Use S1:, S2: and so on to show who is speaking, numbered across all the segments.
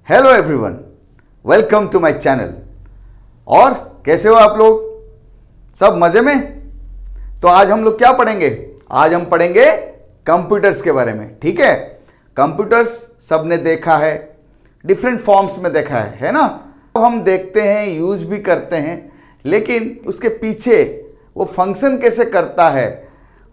S1: Hello everyone, welcome to my channel. और कैसे हो आप लोग? सब मज़े में? तो आज हम लोग क्या पढ़ेंगे? आज हम पढ़ेंगे कंप्यूटर्स के बारे में। ठीक है, कंप्यूटर्स सबने देखा है, डिफरेंट फॉर्म्स में देखा है ना? तो हम देखते हैं, यूज भी करते हैं, लेकिन उसके पीछे वो फंक्शन कैसे करता है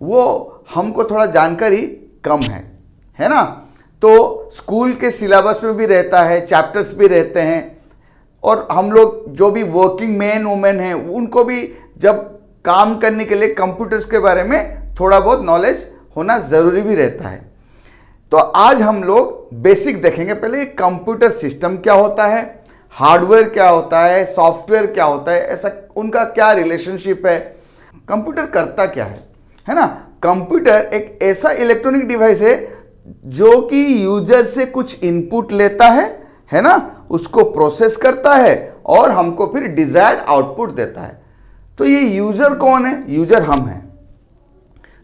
S1: वो हमको थोड़ा जानकारी कम है ना? तो स्कूल के सिलेबस में भी रहता है, चैप्टर्स भी रहते हैं, और हम लोग जो भी वर्किंग मैन वुमेन हैं उनको भी जब काम करने के लिए कंप्यूटर्स के बारे में थोड़ा बहुत नॉलेज होना ज़रूरी भी रहता है। तो आज हम लोग बेसिक देखेंगे। पहले कंप्यूटर सिस्टम क्या होता है, हार्डवेयर क्या होता है, सॉफ्टवेयर क्या होता है, ऐसा उनका क्या रिलेशनशिप है, कंप्यूटर करता क्या है ना? कंप्यूटर एक ऐसा इलेक्ट्रॉनिक डिवाइस है जो कि यूजर से कुछ इनपुट लेता है ना, उसको प्रोसेस करता है और हमको फिर डिजायर्ड आउटपुट देता है। तो ये यूजर कौन है? यूजर हम हैं।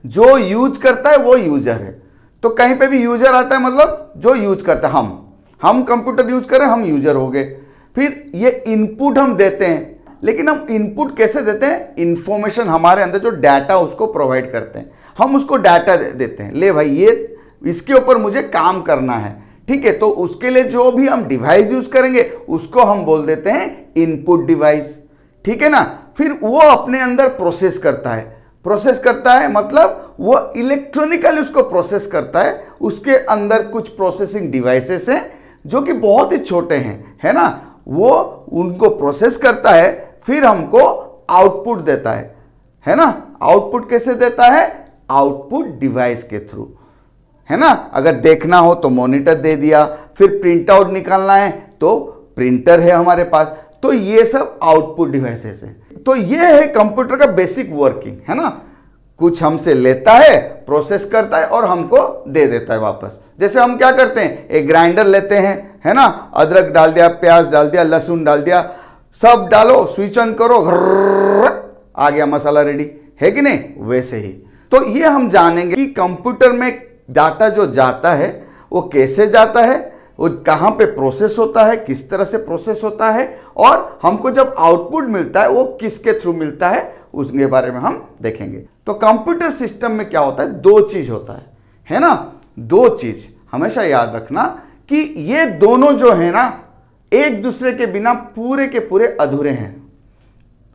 S1: जो यूज करता है वो यूजर है। तो कहीं पे भी यूजर आता है मतलब जो यूज करता है, हम कंप्यूटर यूज करें, हम यूजर हो गए। फिर ये इनपुट हम देते हैं, लेकिन हम इनपुट कैसे देते हैं? इंफॉर्मेशन हमारे अंदर जो डाटा उसको प्रोवाइड करते हैं, हम उसको डाटा देते हैं। ले भाई, ये इसके ऊपर मुझे काम करना है, ठीक है? तो उसके लिए जो भी हम डिवाइस यूज करेंगे उसको हम बोल देते हैं इनपुट डिवाइस, ठीक है ना? फिर वो अपने अंदर प्रोसेस करता है मतलब वो इलेक्ट्रॉनिकली उसको प्रोसेस करता है। उसके अंदर कुछ प्रोसेसिंग डिवाइसेस हैं जो कि बहुत ही छोटे हैं, है ना? वो उनको प्रोसेस करता है, फिर हमको आउटपुट देता है ना? आउटपुट कैसे देता है? आउटपुट डिवाइस के थ्रू, है ना? अगर देखना हो तो मॉनिटर दे दिया, फिर प्रिंट आउट निकालना है तो प्रिंटर है हमारे पास। तो ये सब आउटपुट डिवाइसेस हैं। तो ये है कंप्यूटर का बेसिक वर्किंग, है ना? कुछ हमसे लेता है, प्रोसेस करता है और हमको दे देता है वापस। जैसे हम क्या करते हैं, एक ग्राइंडर लेते हैं, है ना? अदरक डाल दिया, प्याज डाल दिया, लहसुन डाल दिया, सब डालो, स्विच ऑन करो, आ गया मसाला रेडी, है कि नहीं? वैसे ही तो ये हम जानेंगे कि कंप्यूटर में डाटा जो जाता है वो कैसे जाता है, वो कहाँ पे प्रोसेस होता है, किस तरह से प्रोसेस होता है, और हमको जब आउटपुट मिलता है वो किसके थ्रू मिलता है, उसके बारे में हम देखेंगे। तो कंप्यूटर सिस्टम में क्या होता है? दो चीज होता है ना? दो चीज हमेशा याद रखना कि ये दोनों जो है ना, एक दूसरे के बिना पूरे के पूरे अधूरे हैं।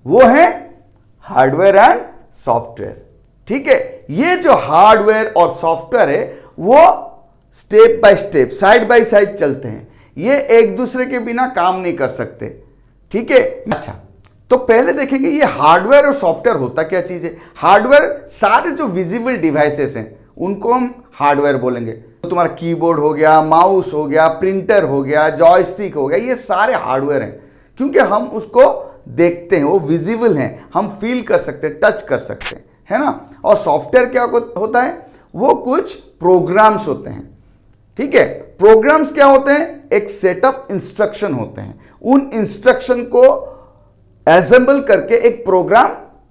S1: वो है हार्डवेयर एंड सॉफ्टवेयर, ठीक है? ये जो हार्डवेयर और सॉफ्टवेयर है वो step by step, side by side चलते हैं। ये एक दूसरे के बिना काम नहीं कर सकते, ठीक है? अच्छा, तो पहले देखेंगे ये हार्डवेयर और सॉफ्टवेयर होता क्या चीज है। हार्डवेयर सारे जो विजिबल डिवाइसेस हैं उनको हम हार्डवेयर बोलेंगे। तो तुम्हारा कीबोर्ड हो गया, माउस हो गया, प्रिंटर हो गया, जॉयस्टिक हो गया, ये सारे हार्डवेयर हैं क्योंकि हम उसको देखते हैं, वो विजिबल हैं, हम फील कर सकते हैं, टच कर सकते हैं, है ना? और सॉफ्टवेयर क्या होता है? वो कुछ प्रोग्राम्स होते हैं, ठीक है? प्रोग्राम्स क्या होते हैं? एक सेट ऑफ इंस्ट्रक्शन होते हैं। उन इंस्ट्रक्शन को असेंबल करके एक प्रोग्राम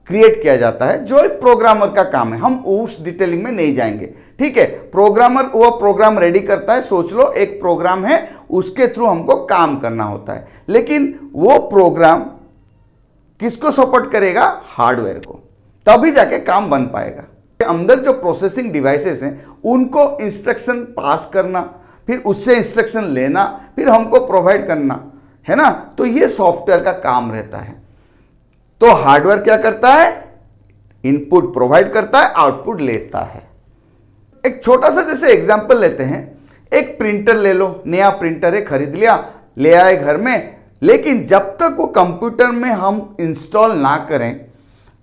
S1: क्रिएट किया जाता है, जो एक प्रोग्रामर का काम है। हम उस डिटेलिंग में नहीं जाएंगे, ठीक है? प्रोग्रामर वो प्रोग्राम रेडी करता है। सोच लो एक प्रोग्राम है, उसके थ्रू हमको काम करना होता है, लेकिन वो प्रोग्राम किसको सपोर्ट करेगा? हार्डवेयर को, तभी जाके काम बन पाएगा। अंदर जो प्रोसेसिंग डिवाइसेस हैं उनको इंस्ट्रक्शन पास करना, फिर उससे इंस्ट्रक्शन लेना, फिर हमको प्रोवाइड करना, है ना? तो ये सॉफ्टवेयर का काम रहता है। तो हार्डवेयर क्या करता है? इनपुट प्रोवाइड करता है, आउटपुट लेता है। एक छोटा सा जैसे एग्जांपल लेते हैं, एक प्रिंटर ले लो, नया प्रिंटर है, खरीद लिया, ले आए घर में, लेकिन जब तक वो कंप्यूटर में हम इंस्टॉल ना करें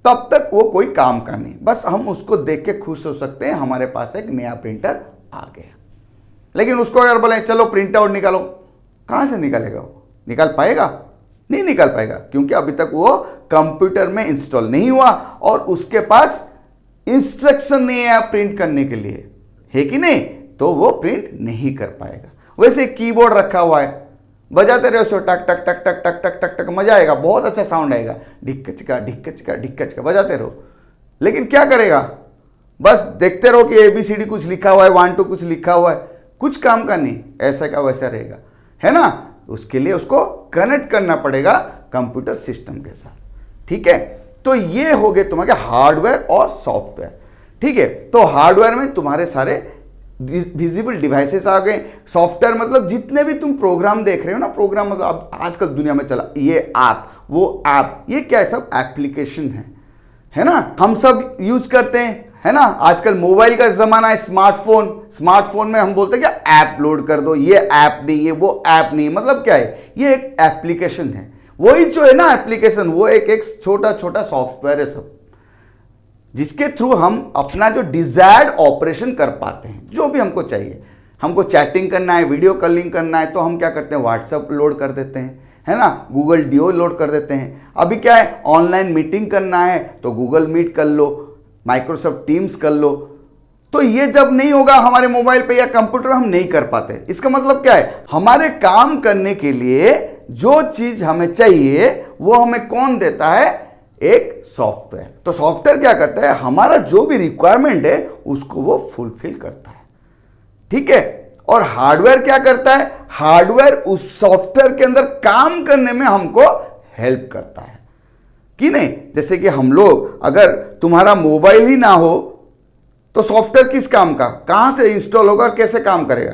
S1: तब तक वो कोई काम का नहीं। बस हम उसको देख के खुश हो सकते हैं, हमारे पास एक नया प्रिंटर आ गया। लेकिन उसको अगर बोले चलो प्रिंट आउट निकालो, कहाँ से निकालेगा? वो निकाल पाएगा? नहीं निकाल पाएगा, क्योंकि अभी तक वो कंप्यूटर में इंस्टॉल नहीं हुआ और उसके पास इंस्ट्रक्शन नहीं है प्रिंट करने के लिए, है कि नहीं? तो वो प्रिंट नहीं कर पाएगा। वैसे कीबोर्ड रखा हुआ है, बजाते रहो सो टक टक टक टक टक टक टक टक, मजा आएगा, बहुत अच्छा साउंड आएगा, ढिक्कचका ढिक्कचका ढिक्कचका बजाते रहो। लेकिन क्या करेगा? बस देखते रहो कि ABCD कुछ लिखा हुआ है, 1 2 कुछ लिखा हुआ है, कुछ काम का नहीं, ऐसा का वैसा रहेगा, है ना? उसके लिए उसको कनेक्ट करना पड़ेगा कंप्यूटर सिस्टम के साथ। ठीक है, तो ये हो गए तुम्हारे हार्डवेयर और सॉफ्टवेयर। ठीक है, तो हार्डवेयर में तुम्हारे सारे विजिबल डिवाइसेस आ गए। सॉफ्टवेयर मतलब जितने भी तुम प्रोग्राम देख रहे हो ना, प्रोग्राम मतलब अब आजकल दुनिया में चला ये ऐप वो ऐप, ये क्या है, सब एप्लीकेशन है ना, हम सब यूज करते हैं, है ना। आजकल मोबाइल का जमाना है, स्मार्टफोन में हम बोलते हैं क्या, ऐप लोड कर दो, ये ऐप नहीं है वो ऐप नहीं, मतलब क्या है, ये एक एप्लीकेशन है। वही जो है ना एप्लीकेशन, वो एक छोटा छोटा सॉफ्टवेयर है सब, जिसके थ्रू हम अपना जो डिजायर्ड ऑपरेशन कर पाते हैं, जो भी हमको चाहिए। हमको चैटिंग करना है, वीडियो कॉलिंग करना है, तो हम क्या करते हैं, व्हाट्सएप लोड कर देते हैं, है ना, गूगल डियो लोड कर देते हैं। अभी क्या है, ऑनलाइन मीटिंग करना है तो गूगल मीट कर लो, माइक्रोसॉफ्ट टीम्स कर लो। तो ये जब नहीं होगा हमारे मोबाइल पे या कंप्यूटर, हम नहीं कर पाते। इसका मतलब क्या है, हमारे काम करने के लिए जो चीज हमें चाहिए वो हमें कौन देता है, एक सॉफ्टवेयर। तो सॉफ्टवेयर क्या करता है, हमारा जो भी रिक्वायरमेंट है उसको वो फुलफिल करता है। ठीक है, और हार्डवेयर क्या करता है, हार्डवेयर उस सॉफ्टवेयर के अंदर काम करने में हमको हेल्प करता है कि नहीं। जैसे कि हम लोग, अगर तुम्हारा मोबाइल ही ना हो तो सॉफ्टवेयर किस काम का, कहां से इंस्टॉल होगा और कैसे काम करेगा।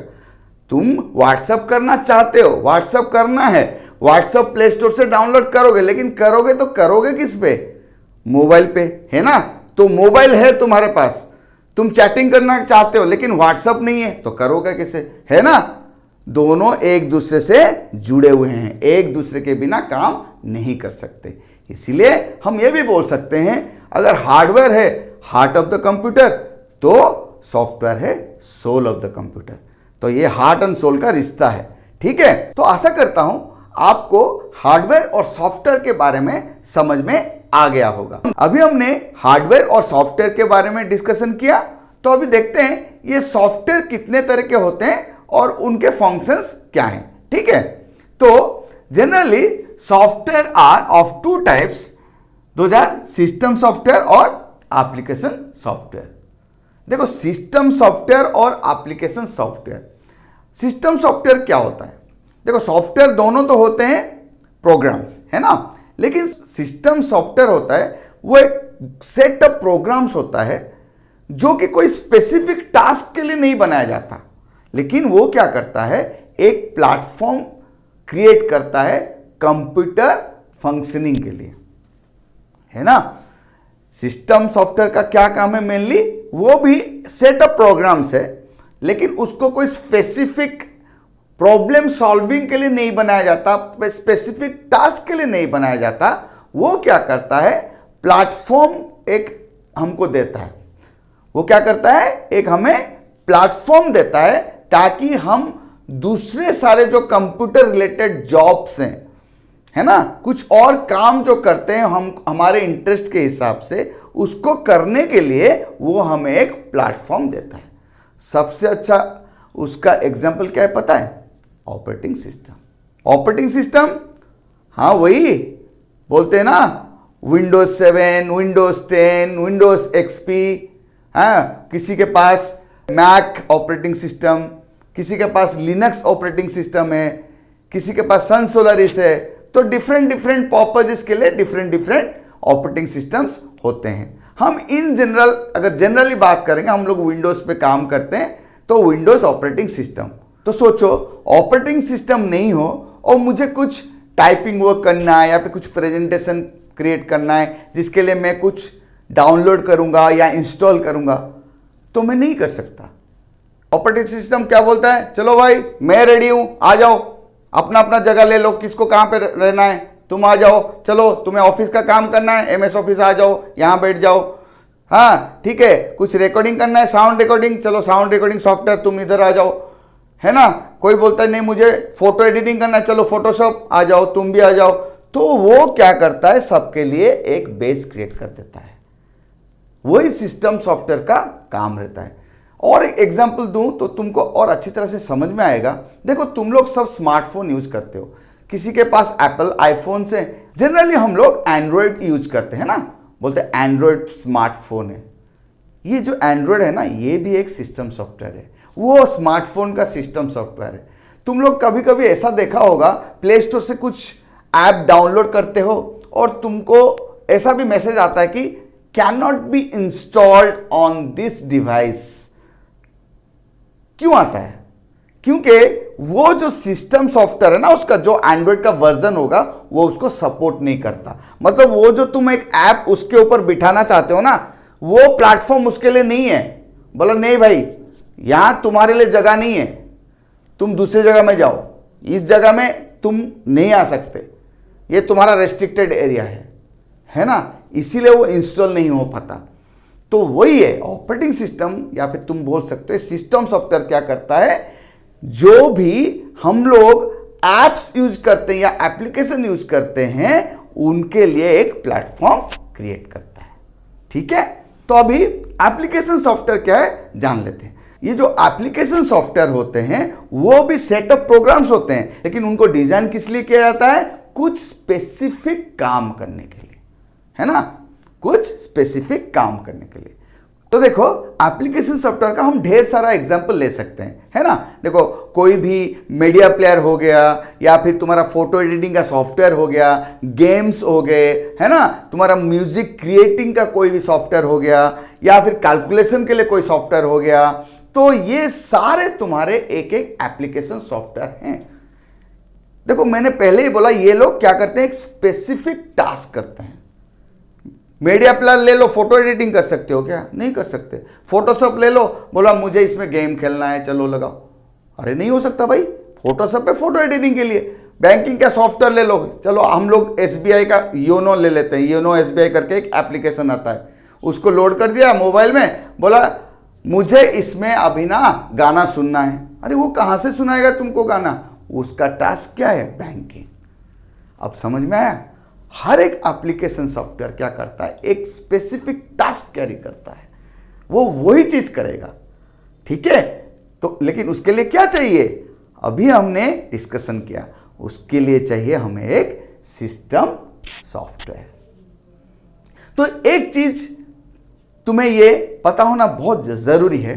S1: तुम व्हाट्सएप करना चाहते हो, व्हाट्सएप करना है, व्हाट्सएप प्ले स्टोर से डाउनलोड करोगे, लेकिन करोगे तो करोगे किस पे, मोबाइल पे, है ना। तो मोबाइल है तुम्हारे पास, तुम चैटिंग करना चाहते हो लेकिन व्हाट्सएप नहीं है, तो करोगे किससे, है ना। दोनों एक दूसरे से जुड़े हुए हैं, एक दूसरे के बिना काम नहीं कर सकते। इसीलिए हम ये भी बोल सकते हैं, अगर हार्डवेयर है हार्ट ऑफ द कंप्यूटर, तो सॉफ्टवेयर है सोल ऑफ द कंप्यूटर। तो ये हार्ट एंड सोल का रिश्ता है। ठीक है, तो आशा करता हूं आपको हार्डवेयर और सॉफ्टवेयर के बारे में समझ में आ गया होगा। अभी हमने हार्डवेयर और सॉफ्टवेयर के बारे में डिस्कशन किया, तो अभी देखते हैं ये सॉफ्टवेयर कितने तरह के होते हैं और उनके फंक्शंस क्या हैं। ठीक है, तो generally software are of two types, those are system software और एप्लीकेशन सॉफ्टवेयर। देखो, सिस्टम सॉफ्टवेयर और एप्लीकेशन सॉफ्टवेयर। सिस्टम सॉफ्टवेयर क्या होता है, देखो सॉफ्टवेयर दोनों तो होते हैं प्रोग्राम्स, है ना, लेकिन सिस्टम सॉफ्टवेयर होता है वो एक सेट ऑफ प्रोग्राम्स होता है जो कि कोई स्पेसिफिक टास्क के लिए नहीं बनाया जाता, लेकिन वो क्या करता है, एक प्लेटफॉर्म क्रिएट करता है कंप्यूटर फंक्शनिंग के लिए, है ना। सिस्टम सॉफ्टवेयर का क्या काम है, मेनली वो भी सेट ऑफ प्रोग्राम्स है, लेकिन उसको कोई स्पेसिफिक प्रॉब्लम सॉल्विंग के लिए नहीं बनाया जाता, स्पेसिफिक टास्क के लिए नहीं बनाया जाता। वो क्या करता है, प्लेटफॉर्म एक हमको देता है, वो क्या करता है, एक हमें प्लेटफॉर्म देता है ताकि हम दूसरे सारे जो कंप्यूटर रिलेटेड जॉब्स हैं, है ना, कुछ और काम जो करते हैं हम हमारे इंटरेस्ट के हिसाब से, उसको करने के लिए वो हमें एक प्लेटफॉर्म देता है। सबसे अच्छा उसका एग्जाम्पल क्या है पता है, ऑपरेटिंग सिस्टम। ऑपरेटिंग सिस्टम, हाँ वही बोलते हैं ना, विंडोज 7, विंडोज 10, विंडोज एक्सपी, हाँ, किसी के पास मैक ऑपरेटिंग सिस्टम, किसी के पास लिनक्स ऑपरेटिंग सिस्टम है, किसी के पास सन सोलारिस है। तो डिफरेंट पर्पजेस के लिए डिफरेंट ऑपरेटिंग सिस्टम्स होते हैं। हम इन जनरल, अगर जनरली बात करेंगे, हम लोग विंडोज पे काम करते हैं, तो विंडोज ऑपरेटिंग सिस्टम। तो सोचो ऑपरेटिंग सिस्टम नहीं हो और मुझे कुछ टाइपिंग वर्क करना है या फिर कुछ प्रेजेंटेशन क्रिएट करना है जिसके लिए मैं कुछ डाउनलोड करूंगा या इंस्टॉल करूंगा, तो मैं नहीं कर सकता। ऑपरेटिंग सिस्टम क्या बोलता है, चलो भाई मैं रेडी हूं, आ जाओ, अपना अपना जगह ले लो, किसको कहां पे रहना है तुम आ जाओ, चलो तुम्हें ऑफिस का काम करना है एमएस ऑफिस आ जाओ, यहां बैठ जाओ, हाँ ठीक है, कुछ रिकॉर्डिंग करना है साउंड रिकॉर्डिंग, चलो साउंड रिकॉर्डिंग सॉफ्टवेयर तुम इधर आ जाओ, है ना। कोई बोलता है नहीं मुझे फोटो एडिटिंग करना है, चलो फोटोशॉप आ जाओ, तुम भी आ जाओ। तो वो क्या करता है, सबके लिए एक बेस क्रिएट कर देता है। वही सिस्टम सॉफ्टवेयर का काम रहता है। और एक एग्जांपल दूं तो तुमको और अच्छी तरह से समझ में आएगा। देखो तुम लोग सब स्मार्टफोन यूज करते हो, किसी के पास एप्पल आईफोन से, जनरली हम लोग एंड्रॉयड यूज करते हैं ना, बोलते हैं एंड्रॉयड स्मार्टफोन है। ये जो एंड्रॉयड है ना, ये भी एक सिस्टम सॉफ्टवेयर है, वो स्मार्टफोन का सिस्टम सॉफ्टवेयर है। तुम लोग कभी कभी ऐसा देखा होगा, प्ले स्टोर से कुछ ऐप डाउनलोड करते हो और तुमको ऐसा भी मैसेज आता है कि can not be installed on this device. क्यों आता है? क्योंकि वो जो सिस्टम सॉफ्टवेयर है ना, उसका जो एंड्रॉइड का वर्जन होगा वो उसको सपोर्ट नहीं करता। मतलब वो जो तुम एक ऐप उसके ऊपर बिठाना चाहते हो ना, वो प्लेटफॉर्म उसके लिए नहीं है। बोला नहीं भाई, यहां तुम्हारे लिए जगह नहीं है, तुम दूसरी जगह में जाओ, इस जगह में तुम नहीं आ सकते, ये तुम्हारा रेस्ट्रिक्टेड एरिया है ना, इसीलिए वो इंस्टॉल नहीं हो पाता। तो वही है ऑपरेटिंग सिस्टम, या फिर तुम बोल सकते हो सिस्टम सॉफ्टवेयर क्या करता है, जो भी हम लोग एप्स यूज करते हैं या एप्लीकेशन यूज करते हैं उनके लिए एक प्लेटफॉर्म क्रिएट करता है। ठीक है, तो अभी एप्लीकेशन सॉफ्टवेयर क्या है जान लेते हैं। ये जो एप्लीकेशन सॉफ्टवेयर होते हैं वो भी सेट ऑफ प्रोग्राम्स होते हैं, लेकिन उनको डिजाइन किस लिए किया जाता है? कुछ स्पेसिफिक काम करने के लिए, है ना, कुछ स्पेसिफिक काम करने के लिए। तो देखो एप्लीकेशन सॉफ्टवेयर का हम ढेर सारा एग्जांपल ले सकते हैं, है ना। देखो कोई भी मीडिया प्लेयर हो गया, या फिर तुम्हारा फोटो एडिटिंग का सॉफ्टवेयर हो गया, गेम्स हो गए, है ना, तुम्हारा म्यूजिक क्रिएटिंग का कोई भी सॉफ्टवेयर हो गया, या फिर कैलकुलेशन के लिए कोई सॉफ्टवेयर हो गया, तो ये सारे तुम्हारे एक एक एप्लीकेशन सॉफ्टवेयर हैं। देखो मैंने पहले ही बोला, ये लोग क्या करते हैं, एक स्पेसिफिक टास्क करते हैं। मीडिया प्लेयर ले लो, फोटो एडिटिंग कर सकते हो क्या? नहीं कर सकते। फोटोशॉप ले लो, बोला मुझे इसमें गेम खेलना है, चलो लगाओ, अरे नहीं हो सकता भाई, फोटोशॉप है फोटो एडिटिंग के लिए। बैंकिंग का सॉफ्टवेयर ले लो, चलो हम लोग एसबीआई का योनो ले लेते हैं, योनो एसबीआई करके एक एप्लीकेशन आता है, उसको लोड कर दिया मोबाइल में, बोला मुझे इसमें अभी ना गाना सुनना है। अरे वो कहाँ से सुनाएगा तुमको गाना? उसका टास्क क्या है? बैंकिंग। अब समझ में आया? हर एक एप्लीकेशन सॉफ्टवेयर क्या करता है, एक स्पेसिफिक टास्क कैरी करता है, वो वही चीज करेगा। ठीक है, तो लेकिन उसके लिए क्या चाहिए? अभी हमने डिस्कशन किया, उसके लिए चाहिए हमें एक सिस्टम सॉफ्टवेयर। तो एक चीज तुम्हें ये पता होना बहुत जरूरी है,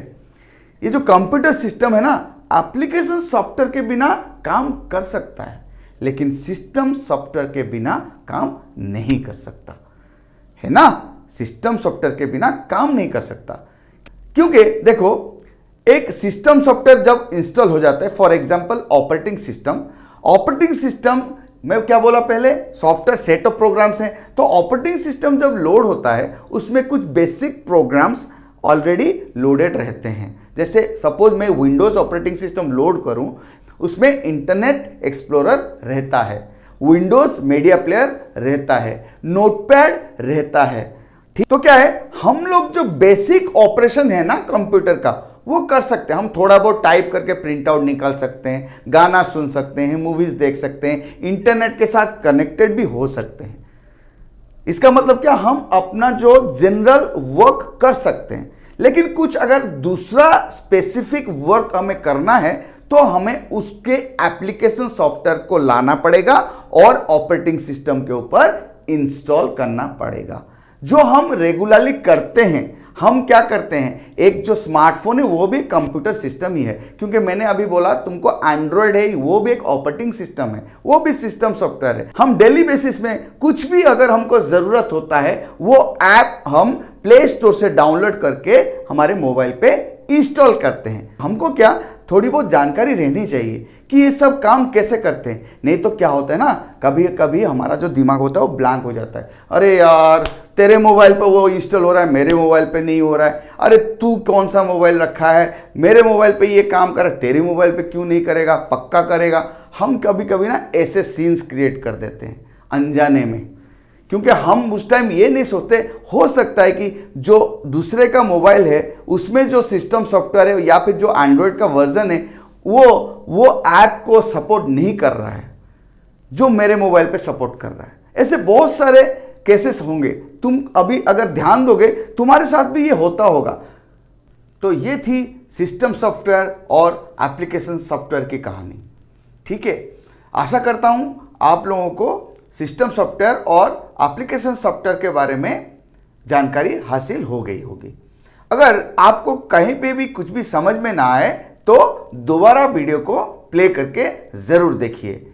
S1: ये जो कंप्यूटर सिस्टम है ना, एप्लीकेशन सॉफ्टवेयर के बिना काम कर सकता है, लेकिन सिस्टम सॉफ्टवेयर के बिना काम नहीं कर सकता, है ना। सिस्टम सॉफ्टवेयर के बिना काम नहीं कर सकता, क्योंकि देखो एक सिस्टम सॉफ्टवेयर जब इंस्टॉल हो जाता है, फॉर एग्जांपल ऑपरेटिंग सिस्टम में क्या बोला पहले, सॉफ्टवेयर सेट ऑफ प्रोग्राम्स हैं। तो ऑपरेटिंग सिस्टम जब लोड होता है उसमें कुछ बेसिक प्रोग्राम्स ऑलरेडी लोडेड रहते हैं। जैसे सपोज मैं विंडोज ऑपरेटिंग सिस्टम लोड करूं, उसमें इंटरनेट एक्सप्लोरर रहता है, विंडोज मीडिया प्लेयर रहता है, नोटपैड रहता है। ठीक, तो क्या है, हम लोग जो बेसिक ऑपरेशन है ना कंप्यूटर का वो कर सकते हैं। हम थोड़ा बहुत टाइप करके प्रिंट आउट निकाल सकते हैं, गाना सुन सकते हैं, मूवीज देख सकते हैं, इंटरनेट के साथ कनेक्टेड भी हो सकते हैं। इसका मतलब क्या, हम अपना जो जनरल वर्क कर सकते हैं, लेकिन कुछ अगर दूसरा स्पेसिफिक वर्क हमें करना है तो हमें उसके एप्लीकेशन सॉफ्टवेयर को लाना पड़ेगा और ऑपरेटिंग सिस्टम के ऊपर इंस्टॉल करना पड़ेगा, जो हम रेगुलरली करते हैं। हम क्या करते हैं, एक जो स्मार्टफोन है वो भी कंप्यूटर सिस्टम ही है, क्योंकि मैंने अभी बोला तुमको एंड्रॉयड है, वो भी एक ऑपरेटिंग सिस्टम है, वो भी सिस्टम सॉफ्टवेयर है। हम डेली बेसिस में कुछ भी अगर हमको जरूरत होता है, वो ऐप हम प्ले स्टोर से डाउनलोड करके हमारे मोबाइल पे इंस्टॉल करते हैं। हमको क्या, थोड़ी बहुत जानकारी रहनी चाहिए कि ये सब काम कैसे करते हैं। नहीं तो क्या होता है ना, कभी कभी हमारा जो दिमाग होता है वो ब्लैंक हो जाता है। अरे यार तेरे मोबाइल पर वो इंस्टॉल हो रहा है, मेरे मोबाइल पे नहीं हो रहा है। अरे तू कौन सा मोबाइल रखा है, मेरे मोबाइल पे ये काम कर, तेरे मोबाइल पे क्यों नहीं करेगा, पक्का करेगा। हम कभी कभी ना ऐसे सीन्स क्रिएट कर देते हैं अनजाने में, क्योंकि हम उस टाइम ये नहीं सोचते, हो सकता है कि जो दूसरे का मोबाइल है उसमें जो सिस्टम सॉफ्टवेयर है या फिर जो एंड्रॉयड का वर्जन है वो ऐप को सपोर्ट नहीं कर रहा है जो मेरे मोबाइल पे सपोर्ट कर रहा है। ऐसे बहुत सारे केसेस होंगे, तुम अभी अगर ध्यान दोगे तुम्हारे साथ भी ये होता होगा। तो ये थी सिस्टम सॉफ्टवेयर और एप्लीकेशन सॉफ्टवेयर की कहानी। ठीक है, आशा करता हूं आप लोगों को सिस्टम सॉफ्टवेयर और एप्लीकेशन सॉफ्टवेयर के बारे में जानकारी हासिल हो गई होगी। अगर आपको कहीं पे भी कुछ भी समझ में ना आए तो दोबारा वीडियो को प्ले करके ज़रूर देखिए।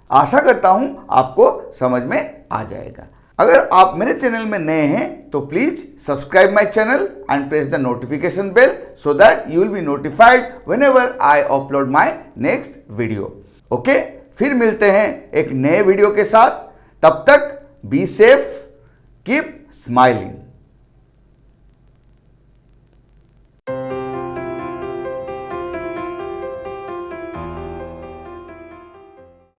S1: आशा करता हूं आपको समझ में आ जाएगा। अगर आप मेरे चैनल में नए हैं तो please subscribe my channel and press the notification bell so that you will be notified whenever I upload my next video. Okay, फिर मिलते हैं एक नए वीडियो के साथ। तब तक बी सेफ, कीप स्माइलिंग।